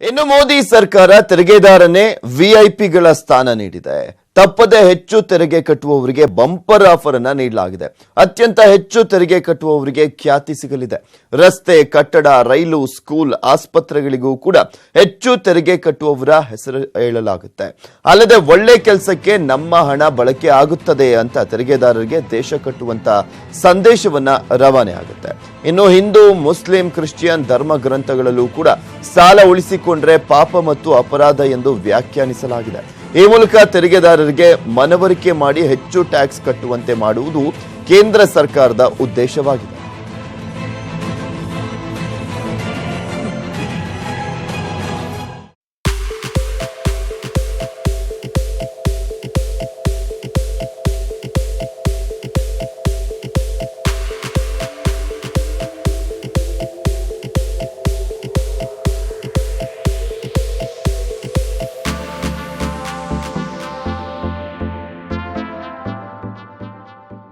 ಇನ್ನು ಮೋದಿ ಸರ್ಕಾರ ತೆರಿಗೆದಾರನೇ ವಿಐಪಿಗಳ ಸ್ಥಾನ ನೀಡಿದೆ. ತಪ್ಪದೆ ಹೆಚ್ಚು ತೆರಿಗೆ ಕಟ್ಟುವವರಿಗೆ ಬಂಪರ್ ಆಫರ್ ಅನ್ನು ನೀಡಲಾಗಿದೆ. ಅತ್ಯಂತ ಹೆಚ್ಚು ತೆರಿಗೆ ಕಟ್ಟುವವರಿಗೆ ಖ್ಯಾತಿ ಸಿಗಲಿದೆ. ರಸ್ತೆ, ಕಟ್ಟಡ, ರೈಲು, ಸ್ಕೂಲ್, ಆಸ್ಪತ್ರೆಗಳಿಗೂ ಕೂಡ ಹೆಚ್ಚು ತೆರಿಗೆ ಕಟ್ಟುವವರ ಹೆಸರು ಹೇಳಲಾಗುತ್ತೆ. ಅಲ್ಲದೆ ಒಳ್ಳೆ ಕೆಲಸಕ್ಕೆ ನಮ್ಮ ಹಣ ಬಳಕೆ ಆಗುತ್ತದೆ ಅಂತ ತೆರಿಗೆದಾರರಿಗೆ ದೇಶ ಕಟ್ಟುವಂತ ಸಂದೇಶವನ್ನ ರವಾನೆ ಆಗುತ್ತೆ. ಇನ್ನು ಹಿಂದೂ, ಮುಸ್ಲಿಂ, ಕ್ರಿಶ್ಚಿಯನ್ ಧರ್ಮ ಗ್ರಂಥಗಳಲ್ಲೂ ಕೂಡ ಸಾಲ ಉಳಿಸಿಕೊಂಡ್ರೆ ಪಾಪ ಮತ್ತು ಅಪರಾಧ ಎಂದು ವ್ಯಾಖ್ಯಾನಿಸಲಾಗಿದೆ. ಈ ಮೂಲಕ ತೆರಿಗೆದಾರರಿಗೆ ಮನವರಿಕೆ ಮಾಡಿ ಹೆಚ್ಚು ಟ್ಯಾಕ್ಸ್ ಕಟ್ಟುವಂತೆ ಮಾಡುವುದು ಕೇಂದ್ರ ಸರ್ಕಾರದ ಉದ್ದೇಶವಾಗಿದೆ.